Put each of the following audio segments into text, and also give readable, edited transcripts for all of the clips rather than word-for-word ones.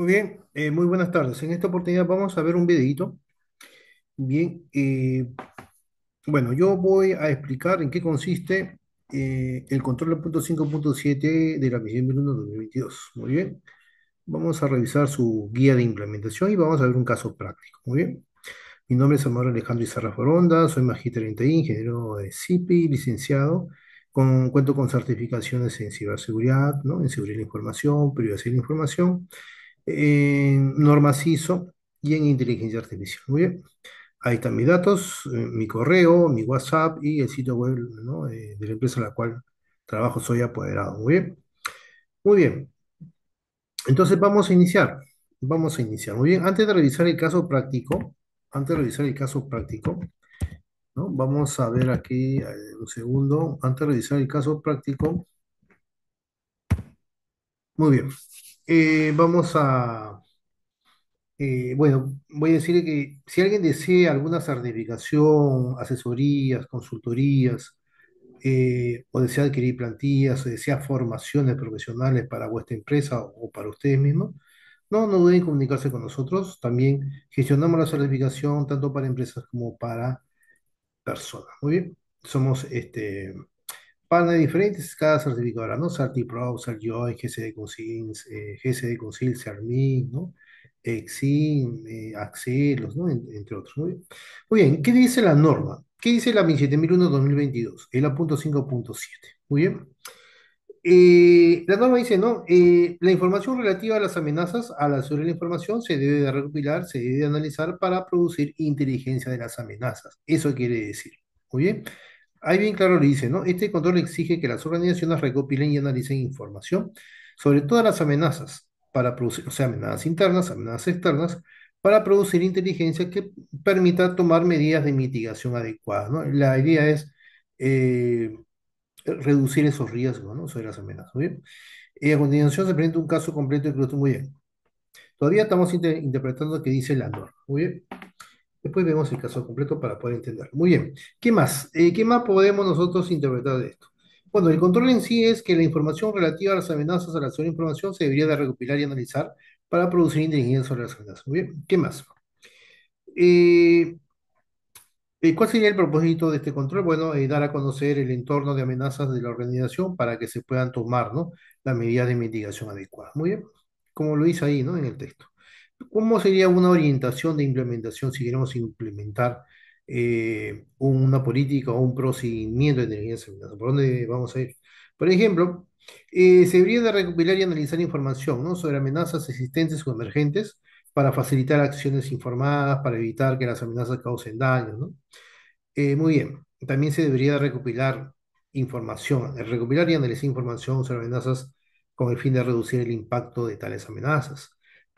Muy bien, muy buenas tardes. En esta oportunidad vamos a ver un videito. Bien, bueno, yo voy a explicar en qué consiste el control 5.7 de la misión 2001-2022. Muy bien, vamos a revisar su guía de implementación y vamos a ver un caso práctico. Muy bien, mi nombre es Amaro Alejandro Izarra Foronda, soy magíster en TI, ingeniero de CIPI, licenciado, cuento con certificaciones en ciberseguridad, ¿no? En seguridad de la información, privacidad de la información, en normas ISO y en inteligencia artificial. Muy bien. Ahí están mis datos, mi correo, mi WhatsApp y el sitio web, ¿no? De la empresa en la cual trabajo, soy apoderado. Muy bien. Muy bien. Entonces vamos a iniciar. Vamos a iniciar. Muy bien. Antes de revisar el caso práctico, antes de revisar el caso práctico, ¿no? Vamos a ver aquí, un segundo. Antes de revisar el caso práctico. Muy bien. Vamos a bueno, voy a decir que si alguien desea alguna certificación, asesorías, consultorías, o desea adquirir plantillas, o desea formaciones profesionales para vuestra empresa o para ustedes mismos, no duden en comunicarse con nosotros. También gestionamos la certificación tanto para empresas como para personas. Muy bien, somos partners diferentes, cada certificadora, ¿no? CertiPro, CertJoy, GCD Consil, GCD Consil, CERMI, ¿no? Exim, Axelos, ¿no? Entre otros. Muy bien. Muy bien, ¿qué dice la norma? ¿Qué dice la 27001-2022? El A.5.7. Muy bien. La norma dice, ¿no? La información relativa a las amenazas a la seguridad de la información se debe de recopilar, se debe de analizar para producir inteligencia de las amenazas. Eso quiere decir. Muy bien. Ahí bien claro le dice, ¿no? Este control exige que las organizaciones recopilen y analicen información sobre todas las amenazas para producir, o sea, amenazas internas, amenazas externas, para producir inteligencia que permita tomar medidas de mitigación adecuadas, ¿no? La idea es eh, reducir esos riesgos, ¿no? Sobre las amenazas. Muy bien. Y a continuación se presenta un caso completo y creo muy bien. Todavía estamos interpretando qué dice la norma. Muy bien. Después vemos el caso completo para poder entender. Muy bien. ¿Qué más? ¿Qué más podemos nosotros interpretar de esto? Bueno, el control en sí es que la información relativa a las amenazas a la zona de información se debería de recopilar y analizar para producir inteligencia sobre las amenazas. Muy bien. ¿Qué más? Eh, ¿Cuál sería el propósito de este control? Bueno, dar a conocer el entorno de amenazas de la organización para que se puedan tomar, ¿no? Las medidas de mitigación adecuadas. Muy bien, como lo dice ahí, ¿no? En el texto. ¿Cómo sería una orientación de implementación si queremos implementar una política o un procedimiento de inteligencia de amenazas? ¿Por dónde vamos a ir? Por ejemplo, se debería de recopilar y analizar información, ¿no? Sobre amenazas existentes o emergentes para facilitar acciones informadas, para evitar que las amenazas causen daño, ¿no? Muy bien. También se debería recopilar información, recopilar y analizar información sobre amenazas con el fin de reducir el impacto de tales amenazas.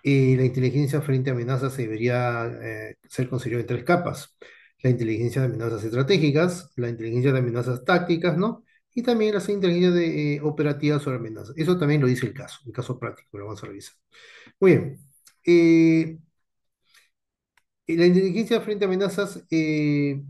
La inteligencia frente a amenazas se debería ser considerada en tres capas. La inteligencia de amenazas estratégicas, la inteligencia de amenazas tácticas, ¿no? Y también las inteligencias operativas sobre amenazas. Eso también lo dice el caso práctico, lo vamos a revisar. Muy bien. Eh, y la inteligencia frente a amenazas se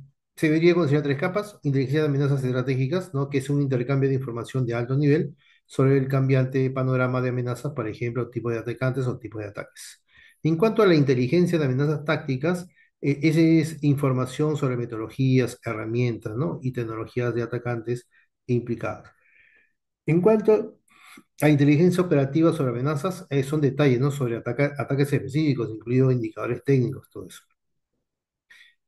debería considerar tres capas. Inteligencia de amenazas estratégicas, ¿no? Que es un intercambio de información de alto nivel sobre el cambiante panorama de amenazas, por ejemplo, tipo de atacantes o tipo de ataques. En cuanto a la inteligencia de amenazas tácticas, esa es información sobre metodologías, herramientas, ¿no? Y tecnologías de atacantes implicadas. En cuanto a inteligencia operativa sobre amenazas, son detalles, ¿no? Sobre ataques específicos, incluidos indicadores técnicos, todo eso.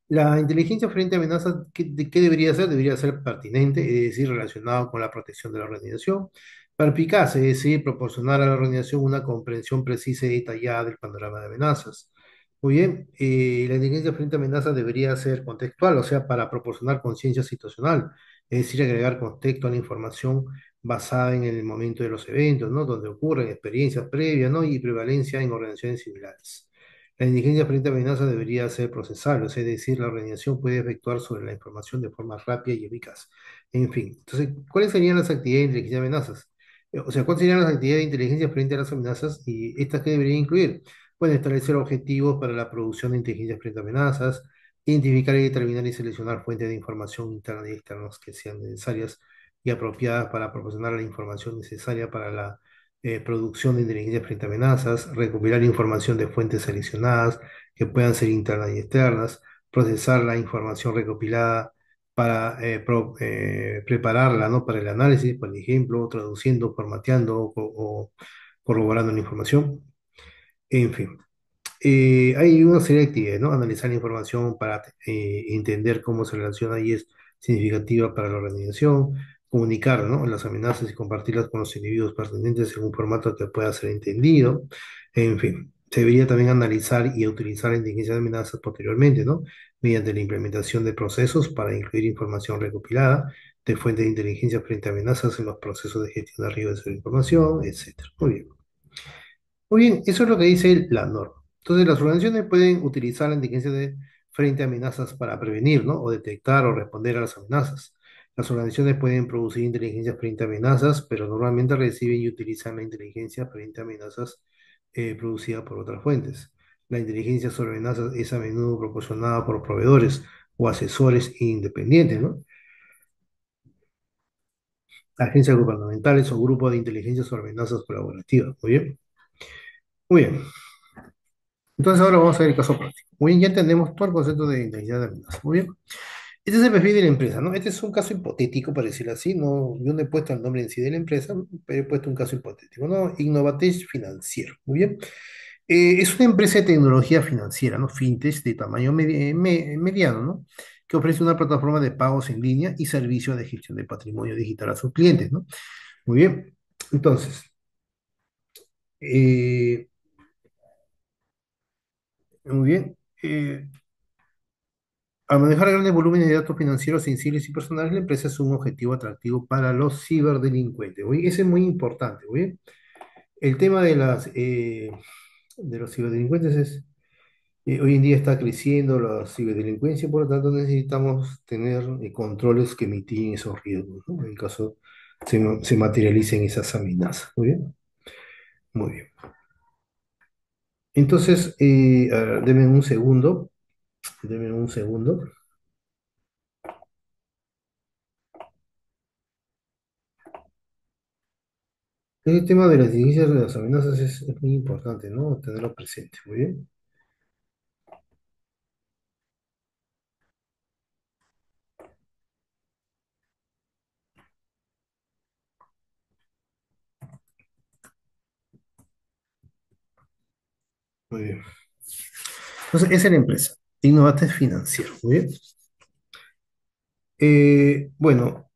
La inteligencia frente a amenazas, ¿qué debería ser? Debería ser pertinente, es decir, relacionado con la protección de la organización. Perspicaz, es decir, proporcionar a la organización una comprensión precisa y detallada del panorama de amenazas. Muy bien, la inteligencia frente a amenazas debería ser contextual, o sea, para proporcionar conciencia situacional, es decir, agregar contexto a la información basada en el momento de los eventos, ¿no? Donde ocurren experiencias previas, ¿no? Y prevalencia en organizaciones similares. La inteligencia frente a amenazas debería ser procesable, es decir, la organización puede efectuar sobre la información de forma rápida y eficaz. En fin, entonces, ¿cuáles serían las actividades de inteligencia de amenazas? O sea, ¿cuáles serían las actividades de inteligencia frente a las amenazas y estas que deberían incluir? Pueden establecer objetivos para la producción de inteligencia frente a amenazas, identificar y determinar y seleccionar fuentes de información internas y externas que sean necesarias y apropiadas para proporcionar la información necesaria para la producción de inteligencia frente a amenazas, recopilar información de fuentes seleccionadas que puedan ser internas y externas, procesar la información recopilada para prepararla, ¿no? Para el análisis, por ejemplo, traduciendo, formateando o corroborando la información. En fin, hay una serie de actividades, ¿no? Analizar la información para entender cómo se relaciona y es significativa para la organización, comunicar, ¿no? Las amenazas y compartirlas con los individuos pertinentes en un formato que pueda ser entendido. En fin, se debería también analizar y utilizar la inteligencia de amenazas posteriormente, ¿no? Mediante la implementación de procesos para incluir información recopilada de fuentes de inteligencia frente a amenazas en los procesos de gestión de riesgos de información, etcétera. Muy bien. Muy bien, eso es lo que dice la norma. Entonces, las organizaciones pueden utilizar la inteligencia frente a amenazas para prevenir, ¿no? O detectar o responder a las amenazas. Las organizaciones pueden producir inteligencia frente a amenazas, pero normalmente reciben y utilizan la inteligencia frente a amenazas producida por otras fuentes. La inteligencia sobre amenazas es a menudo proporcionada por proveedores o asesores independientes, ¿no? Agencias gubernamentales o grupos de inteligencia sobre amenazas colaborativas. Muy bien. Muy bien. Entonces ahora vamos a ver el caso práctico. Muy bien, ya entendemos todo el concepto de inteligencia de amenaza. Muy bien. Este es el perfil de la empresa, ¿no? Este es un caso hipotético, por decirlo así. No, yo no he puesto el nombre en sí de la empresa, pero he puesto un caso hipotético, ¿no? Innovatech Financiero. Muy bien. Es una empresa de tecnología financiera, ¿no? Fintech de tamaño mediano, ¿no? Que ofrece una plataforma de pagos en línea y servicios de gestión de patrimonio digital a sus clientes, ¿no? Muy bien. Entonces, eh, muy bien. Al manejar grandes volúmenes de datos financieros sensibles y personales, la empresa es un objetivo atractivo para los ciberdelincuentes. Oye, ese es muy importante. Oye. El tema de los ciberdelincuentes es, hoy en día está creciendo la ciberdelincuencia, por lo tanto necesitamos tener controles que mitiguen esos riesgos, ¿no? En el caso se materialicen esas amenazas. Muy bien, muy bien. Entonces, a ver, denme un segundo, denme un segundo. El tema de las diligencias de las amenazas es muy importante, ¿no? Tenerlo presente. Muy bien, muy bien. Entonces, esa es la empresa. Innovate Financiero. Muy bien. Bueno,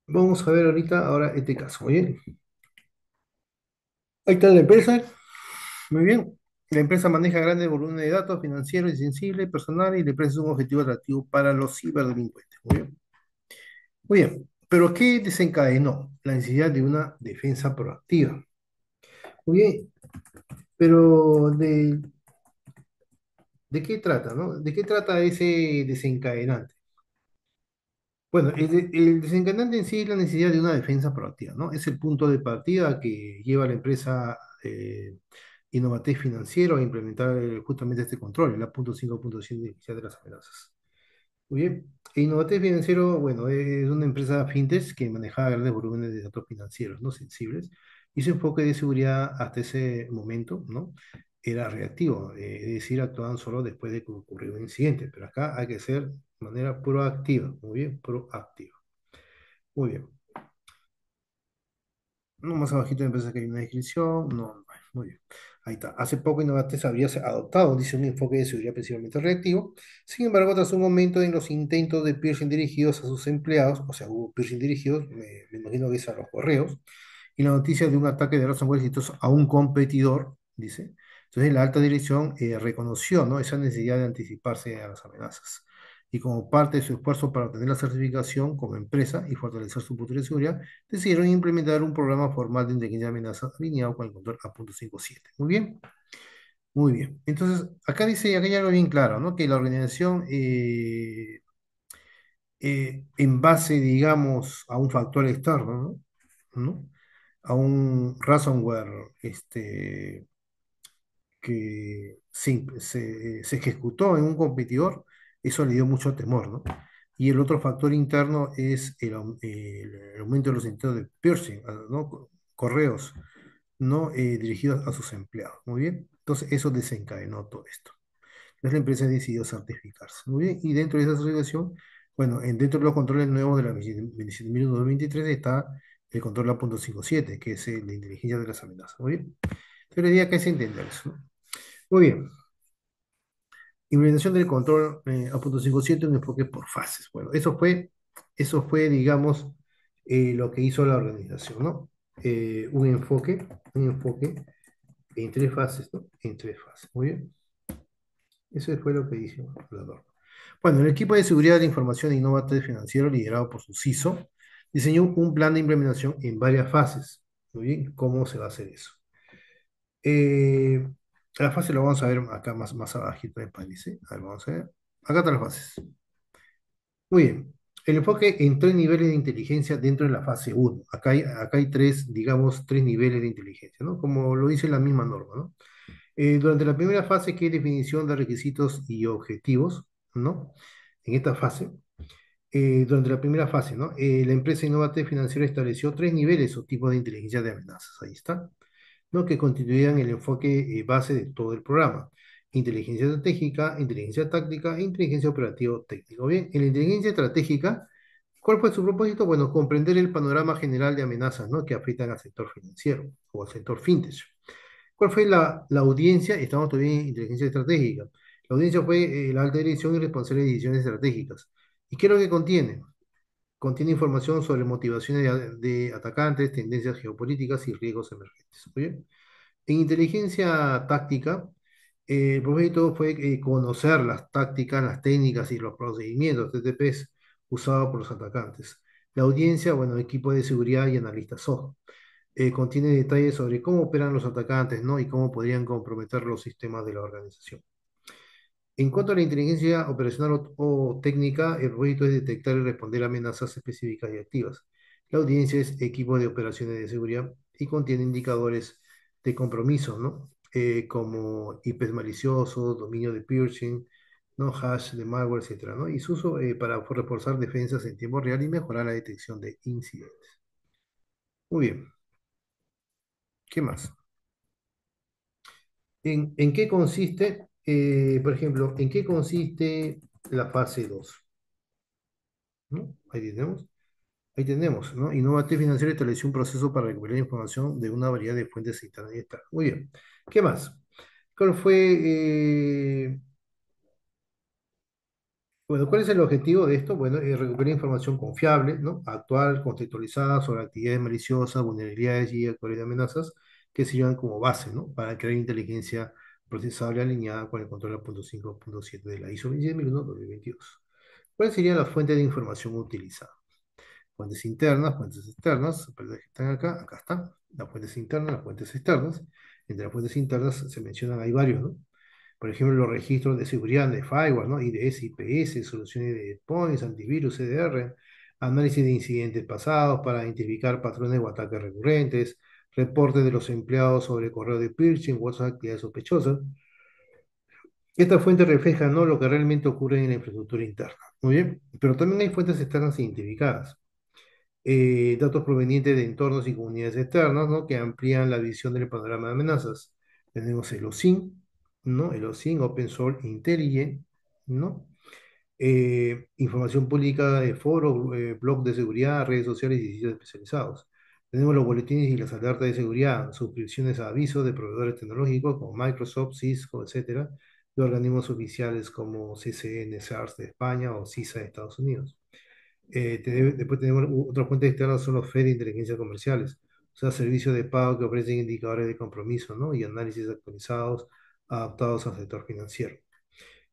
vamos a ver ahorita, ahora este caso. Muy bien. Ahí está la empresa. Muy bien. La empresa maneja grandes volúmenes de datos financieros y sensibles, personales, y la empresa es un objetivo atractivo para los ciberdelincuentes. Muy bien. Muy bien. Pero ¿qué desencadenó? La necesidad de una defensa proactiva. Muy bien. Pero ¿de qué trata, no? ¿De qué trata ese desencadenante? Bueno, el desencadenante en sí es la necesidad de una defensa proactiva, ¿no? Es el punto de partida que lleva a la empresa Innovatec Financiero a implementar justamente este control, el A.5.100 de inicial de las amenazas. Muy bien. Innovatec Financiero, bueno, es una empresa fintech que manejaba grandes volúmenes de datos financieros, ¿no? Sensibles, y su enfoque de seguridad hasta ese momento, ¿no? Era reactivo, es decir, actuaban solo después de que ocurrió un incidente, pero acá hay que ser de manera proactiva, muy bien, proactiva. Muy bien. No, más abajito me parece que hay una descripción. No, no, muy bien. Ahí está. Hace poco Innovates había adoptado, dice, un enfoque de seguridad principalmente reactivo. Sin embargo, tras un aumento en los intentos de phishing dirigidos a sus empleados, o sea, hubo phishing dirigidos, me imagino que es a los correos, y la noticia de un ataque de ransomware exitoso a un competidor, dice. Entonces, la alta dirección reconoció, ¿no? Esa necesidad de anticiparse a las amenazas. Y como parte de su esfuerzo para obtener la certificación como empresa y fortalecer su postura de seguridad, decidieron implementar un programa formal de inteligencia de amenazas alineado con el control A.57. Muy bien, muy bien. Entonces, acá dice, acá hay algo bien claro, ¿no? Que la organización, en base, digamos, a un factor externo, ¿no? A un ransomware que se ejecutó en un competidor, eso le dio mucho temor, ¿no? Y el otro factor interno es el aumento de los intentos de piercing, ¿no? Correos, ¿no? Dirigidos a sus empleados. Muy bien. Entonces, eso desencadenó todo esto. Entonces, la empresa decidió certificarse. Muy bien. Y dentro de esa certificación, bueno, dentro de los controles nuevos de la 27023 está el control A.57, que es el de inteligencia de las amenazas. Muy bien. Entonces, la idea que es entender eso, ¿no? Muy bien. Implementación del control A.57, un enfoque por fases. Bueno, eso fue, digamos, lo que hizo la organización, ¿no? Un enfoque en tres fases, ¿no? En tres fases. Muy bien. Eso fue lo que hizo la norma. Bueno, el equipo de seguridad de información e innovadores financieros, liderado por su CISO, diseñó un plan de implementación en varias fases. Muy bien, ¿cómo se va a hacer eso? Eh, la fase lo vamos a ver acá más abajito en país, ¿sí? A ver, vamos a ver. Acá están las fases. Muy bien. El enfoque en tres niveles de inteligencia dentro de la fase uno. Acá hay tres, digamos, tres niveles de inteligencia, ¿no? Como lo dice la misma norma, ¿no? Durante la primera fase, que es definición de requisitos y objetivos, ¿no? En esta fase, durante la primera fase, ¿no? La empresa Innovate Financiera estableció tres niveles o tipos de inteligencia de amenazas. Ahí está, ¿no? Que constituían el enfoque base de todo el programa. Inteligencia estratégica, inteligencia táctica e inteligencia operativa técnico. Bien, en la inteligencia estratégica, ¿cuál fue su propósito? Bueno, comprender el panorama general de amenazas, ¿no? Que afectan al sector financiero o al sector fintech. ¿Cuál fue la audiencia? Estamos todavía en inteligencia estratégica. La audiencia fue la alta dirección y responsable de decisiones estratégicas. ¿Y qué es lo que contiene? Contiene información sobre motivaciones de atacantes, tendencias geopolíticas y riesgos emergentes. ¿Muy bien? En inteligencia táctica, el propósito fue conocer las tácticas, las técnicas y los procedimientos TTPs usados por los atacantes. La audiencia, bueno, equipo de seguridad y analistas SOC. Contiene detalles sobre cómo operan los atacantes, ¿no? Y cómo podrían comprometer los sistemas de la organización. En cuanto a la inteligencia operacional o técnica, el propósito es detectar y responder a amenazas específicas y activas. La audiencia es equipo de operaciones de seguridad y contiene indicadores de compromiso, ¿no? Como IPs maliciosos, dominio de piercing, ¿no? Hash de malware, etcétera, ¿no? Y su uso para reforzar defensas en tiempo real y mejorar la detección de incidentes. Muy bien, ¿qué más? ¿En qué consiste, por ejemplo, en qué consiste la fase 2? ¿No? Ahí tenemos, ¿no? Innovate Financiero estableció un proceso para recuperar información de una variedad de fuentes internas y externas. Muy bien. ¿Qué más? ¿Cuál fue, bueno, cuál es el objetivo de esto? Bueno, recuperar información confiable, ¿no? Actual, contextualizada sobre actividades maliciosas, vulnerabilidades y actuales amenazas que sirvan como base, ¿no? Para crear inteligencia procesable alineada con el control 5.7 de la ISO 27001-2022. ¿Cuáles serían las fuentes de información utilizadas? Fuentes internas, fuentes externas, perdón, que están acá están, las fuentes internas, las fuentes externas. Entre las fuentes internas se mencionan, hay varios, ¿no? Por ejemplo, los registros de seguridad de firewall, ¿no? IDS, IPS, soluciones de endpoints, antivirus, CDR, análisis de incidentes pasados para identificar patrones o ataques recurrentes, reportes de los empleados sobre correo de phishing u otras actividades sospechosas. Esta fuente refleja, ¿no? Lo que realmente ocurre en la infraestructura interna. Muy bien, pero también hay fuentes externas identificadas, datos provenientes de entornos y comunidades externas, ¿no? Que amplían la visión del panorama de amenazas. Tenemos el OSINT, ¿no? El OSINT, Open Source Intelligence, ¿no? Información pública de foros, blogs de seguridad, redes sociales y sitios especializados. Tenemos los boletines y las alertas de seguridad, suscripciones a avisos de proveedores tecnológicos como Microsoft, Cisco, etcétera, de organismos oficiales como CCN, SARS de España o CISA de Estados Unidos. Después tenemos otra fuente externa, son los FED de inteligencia comerciales, o sea, servicios de pago que ofrecen indicadores de compromiso, ¿no? Y análisis actualizados, adaptados al sector financiero.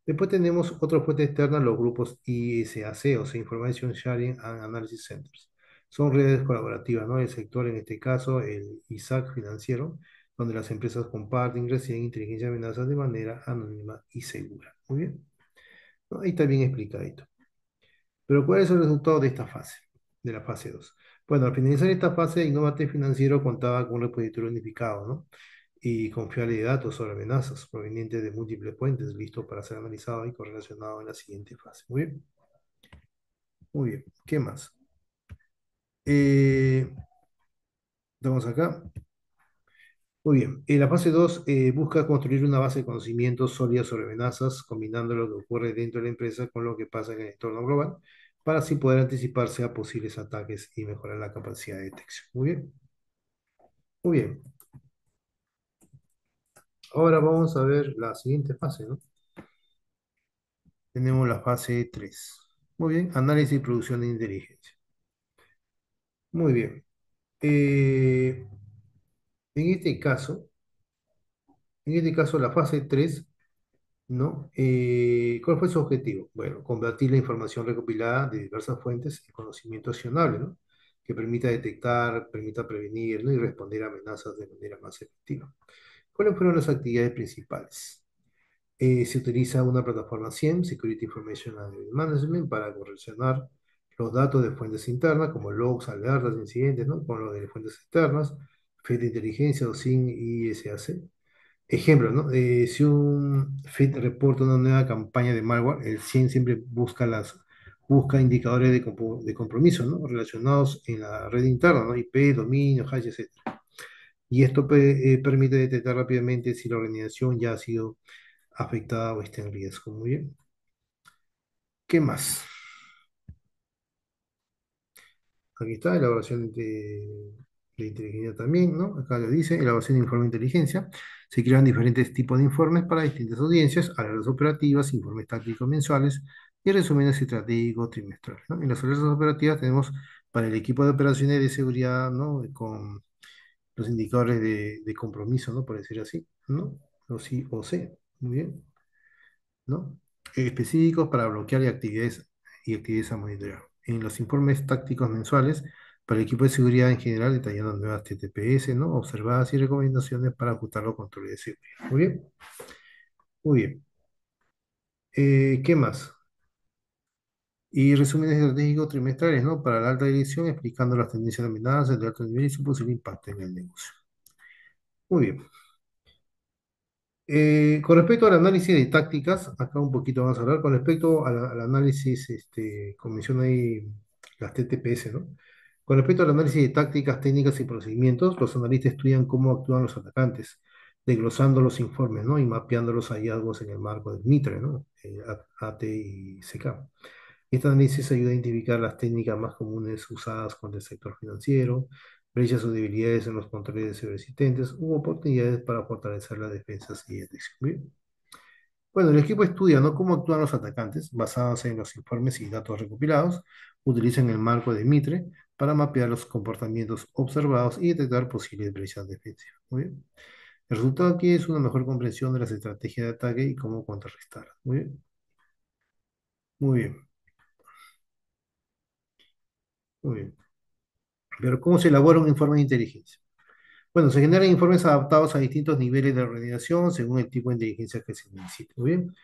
Después tenemos otra fuente externa, los grupos ISAC, o sea, Information Sharing and Analysis Centers. Son redes colaborativas, ¿no? El sector, en este caso, el ISAC financiero, donde las empresas comparten y reciben inteligencia de amenazas de manera anónima y segura. Muy bien, ¿no? Ahí está bien explicadito. Pero ¿cuál es el resultado de esta fase, de la fase 2? Bueno, al finalizar esta fase, Innovate Financiero contaba con un repositorio unificado, ¿no? Y confiable de datos sobre amenazas provenientes de múltiples fuentes, listo para ser analizado y correlacionado en la siguiente fase. Muy bien. Muy bien. ¿Qué más? Eh, Estamos acá. Muy bien. En la fase 2 busca construir una base de conocimientos sólida sobre amenazas, combinando lo que ocurre dentro de la empresa con lo que pasa en el entorno global, para así poder anticiparse a posibles ataques y mejorar la capacidad de detección. Muy bien. Muy bien. Ahora vamos a ver la siguiente fase, ¿no? Tenemos la fase 3. Muy bien. Análisis y producción de inteligencia. Muy bien. Eh, en este caso, la fase 3, ¿no? ¿Cuál fue su objetivo? Bueno, convertir la información recopilada de diversas fuentes en conocimiento accionable, ¿no? Que permita detectar, permita prevenir, ¿no? Y responder a amenazas de manera más efectiva. ¿Cuáles fueron las actividades principales? Se utiliza una plataforma SIEM, Security Information and Management, para correlacionar los datos de fuentes internas, como logs, alertas, incidentes, ¿no? Con los de fuentes externas, Fed de inteligencia o SIM y SAC. Ejemplo, ¿no? Si un Fed reporta una nueva campaña de malware, el SIEM siempre busca indicadores de compromiso, ¿no? Relacionados en la red interna, ¿no? IP, dominio, hash, etc. Y esto permite detectar rápidamente si la organización ya ha sido afectada o está en riesgo. Muy bien. ¿Qué más? Aquí está, elaboración de inteligencia también, ¿no? Acá lo dice, elaboración de informe de inteligencia. Se crean diferentes tipos de informes para distintas audiencias, alertas operativas, informes tácticos mensuales y resúmenes estratégicos trimestrales, ¿no? En las alertas operativas tenemos para el equipo de operaciones de seguridad, ¿no? Con los indicadores de compromiso, ¿no? Por decir así, ¿no? Los IOC, muy bien, ¿no? Específicos para bloquear y actividades a monitorear. En los informes tácticos mensuales para el equipo de seguridad en general, detallando nuevas TTPS, ¿no? Observadas y recomendaciones para ajustar los controles de seguridad. Muy bien, muy bien. ¿Qué más? Y resúmenes estratégicos trimestrales, ¿no? Para la alta dirección, explicando las tendencias de amenazas de alto nivel y su posible impacto en el negocio. Muy bien. Con respecto al análisis de tácticas, acá un poquito vamos a hablar, con respecto al análisis, como menciona ahí las TTPS, ¿no? Con respecto al análisis de tácticas, técnicas y procedimientos, los analistas estudian cómo actúan los atacantes, desglosando los informes, ¿no? Y mapeando los hallazgos en el marco del MITRE, ¿no? AT y CK. Este análisis ayuda a identificar las técnicas más comunes usadas contra el sector financiero, brechas o debilidades en los controles de ciberasistentes u oportunidades para fortalecer las defensas y detección. Bien. Bueno, el equipo estudia, ¿no? Cómo actúan los atacantes, basados en los informes y datos recopilados, utilizan el marco de Mitre para mapear los comportamientos observados y detectar posibles brechas defensivas. Muy bien. El resultado aquí es una mejor comprensión de las estrategias de ataque y cómo contrarrestarlas. Muy bien. Muy bien. Muy bien. Pero ¿cómo se elabora un informe de inteligencia? Bueno, se generan informes adaptados a distintos niveles de organización según el tipo de inteligencia que se necesite. Muy bien.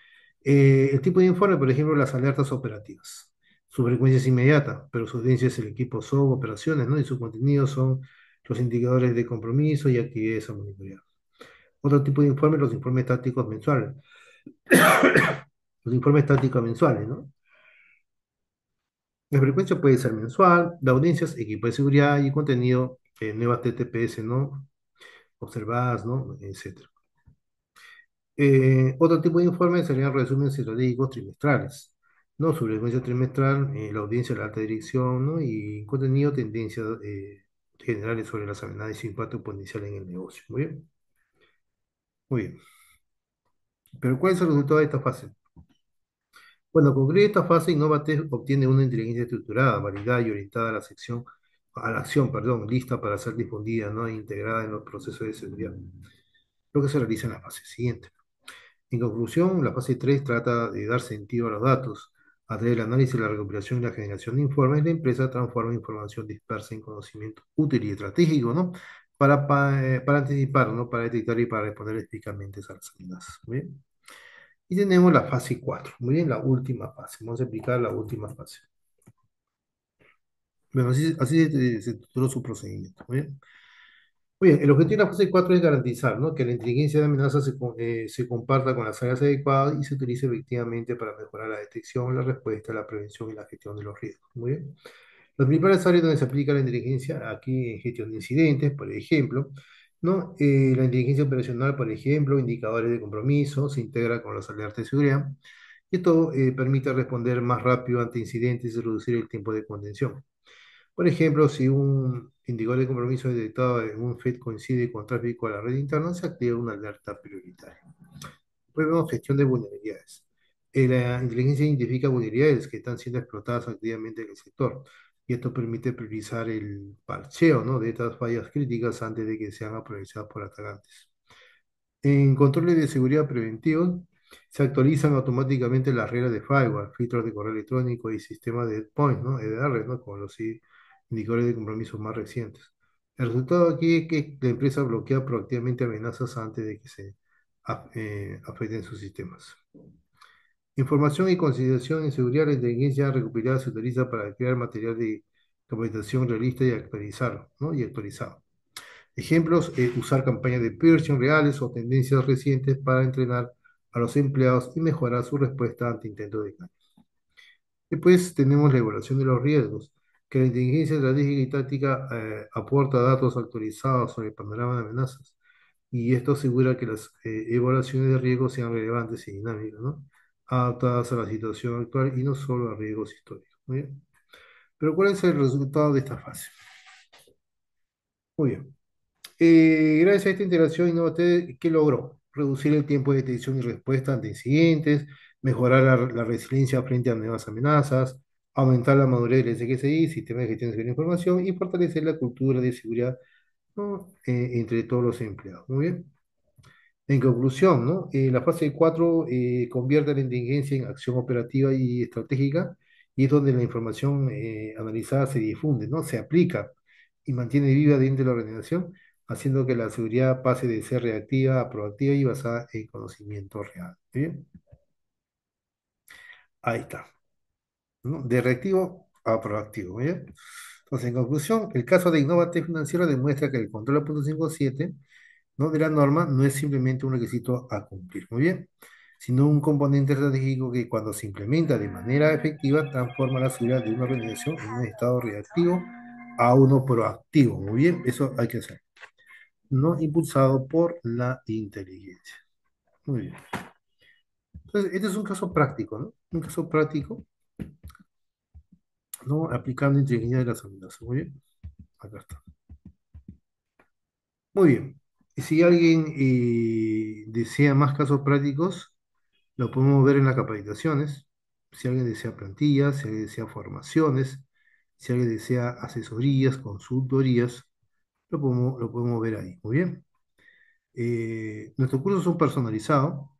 El tipo de informe, por ejemplo, las alertas operativas. Su frecuencia es inmediata, pero su audiencia es el equipo SOC, operaciones, ¿no? Y su contenido son los indicadores de compromiso y actividades a monitorear. Otro tipo de informe, los informes tácticos mensuales. Los informes tácticos mensuales, ¿no? La frecuencia puede ser mensual, la audiencia es equipo de seguridad y contenido, nuevas TTPS, ¿no? Observadas, ¿no? Etcétera. Otro tipo de informes serían resúmenes estratégicos trimestrales, ¿no? Sobre frecuencia trimestral, la audiencia, la alta dirección, ¿no? Y contenido, tendencias generales sobre las amenazas y su impacto potencial en el negocio. Muy bien, muy bien. Pero ¿cuál es el resultado de esta fase? Bueno, concluye esta fase, Innovatec obtiene una inteligencia estructurada, validada y orientada a la acción, perdón, lista para ser difundida, ¿no? E integrada en los procesos de seguridad. Lo que se realiza en la fase siguiente. En conclusión, la fase 3 trata de dar sentido a los datos. A través del análisis, la recopilación y la generación de informes, la empresa transforma información dispersa en conocimiento útil y estratégico, ¿no? Para anticipar, ¿no? Para detectar y para responder eficazmente a las amenazas. Muy bien. Y tenemos la fase 4, muy bien, la última fase. Vamos a explicar la última fase. Bueno, así se tituló su procedimiento. Muy bien. Muy bien, el objetivo de la fase 4 es garantizar, ¿no?, que la inteligencia de amenazas se comparta con las áreas adecuadas y se utilice efectivamente para mejorar la detección, la respuesta, la prevención y la gestión de los riesgos. Muy bien. Las principales áreas donde se aplica la inteligencia, aquí en gestión de incidentes, por ejemplo, ¿no? La inteligencia operacional, por ejemplo, indicadores de compromiso, se integra con las alertas de seguridad. Y esto permite responder más rápido ante incidentes y reducir el tiempo de contención. Por ejemplo, si un indicador de compromiso detectado en un FED coincide con tráfico a la red interna, se activa una alerta prioritaria. Después vemos gestión de vulnerabilidades. La inteligencia identifica vulnerabilidades que están siendo explotadas activamente en el sector, y esto permite priorizar el parcheo, ¿no?, de estas fallas críticas antes de que sean aprovechadas por atacantes. En controles de seguridad preventivos, se actualizan automáticamente las reglas de firewall, filtros de correo electrónico y sistemas de endpoint, ¿no?, EDR, ¿no?, como los indicadores de compromiso más recientes. El resultado aquí es que la empresa bloquea proactivamente amenazas antes de que se afecten sus sistemas. Información y consideración en seguridad, la inteligencia recopilada se utiliza para crear material de capacitación realista y actualizado, ¿no?, y actualizado. Ejemplos, usar campañas de piercing reales o tendencias recientes para entrenar a los empleados y mejorar su respuesta ante intentos de engaño. Después tenemos la evaluación de los riesgos, que la inteligencia estratégica y táctica aporta datos actualizados sobre el panorama de amenazas, y esto asegura que las evaluaciones de riesgos sean relevantes y dinámicas, ¿no?, adaptadas a la situación actual y no solo a riesgos históricos. Muy bien. Pero ¿cuál es el resultado de esta fase? Muy bien. Gracias a esta integración innovadora, ¿qué logró? Reducir el tiempo de detección y respuesta ante incidentes, mejorar la resiliencia frente a nuevas amenazas, aumentar la madurez del SGSI, sistema de gestión de seguridad de la información, y fortalecer la cultura de seguridad, ¿no?, entre todos los empleados. Muy bien. En conclusión, ¿no? La fase 4 convierte la inteligencia en acción operativa y estratégica, y es donde la información analizada se difunde, ¿no? Se aplica y mantiene viva dentro de la organización, haciendo que la seguridad pase de ser reactiva a proactiva y basada en conocimiento real. ¿Bien? Ahí está, ¿no? De reactivo a proactivo. ¿Bien? Entonces, en conclusión, el caso de Innovate Financiero demuestra que el control 0.57, ¿no?, de la norma no es simplemente un requisito a cumplir, muy bien, sino un componente estratégico que, cuando se implementa de manera efectiva, transforma la seguridad de una organización en un estado reactivo a uno proactivo. Muy bien, eso hay que hacer, no impulsado por la inteligencia. Muy bien. Entonces, este es un caso práctico, ¿no? Un caso práctico, ¿no?, aplicando inteligencia de las amenazas. Muy bien, acá está. Muy bien. Y si alguien desea más casos prácticos, lo podemos ver en las capacitaciones. Si alguien desea plantillas, si alguien desea formaciones, si alguien desea asesorías, consultorías, lo podemos ver ahí. Muy bien. Nuestros cursos son personalizados.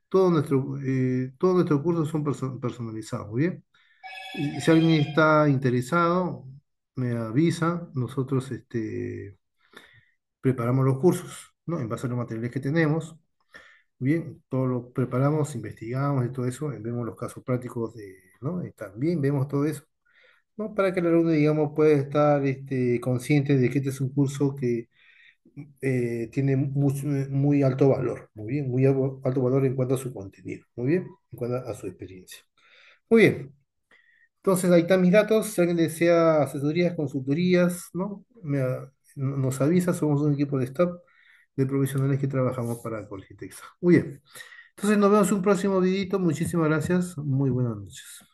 Todos nuestros cursos son personalizados. Muy bien. Y si alguien está interesado, me avisa. Nosotros preparamos los cursos, ¿no?, en base a los materiales que tenemos. Bien, todo lo preparamos, investigamos y todo eso, vemos los casos prácticos ¿no? Y también vemos todo eso, ¿no?, para que el alumno, digamos, pueda estar consciente de que este es un curso que tiene muy alto valor, muy bien, muy alto valor en cuanto a su contenido, muy bien, en cuanto a su experiencia. Muy bien, entonces ahí están mis datos. Si alguien desea asesorías, consultorías, ¿no? Nos avisa, somos un equipo de staff de profesionales que trabajamos para Colgitex. Muy bien. Entonces nos vemos en un próximo videito. Muchísimas gracias. Muy buenas noches.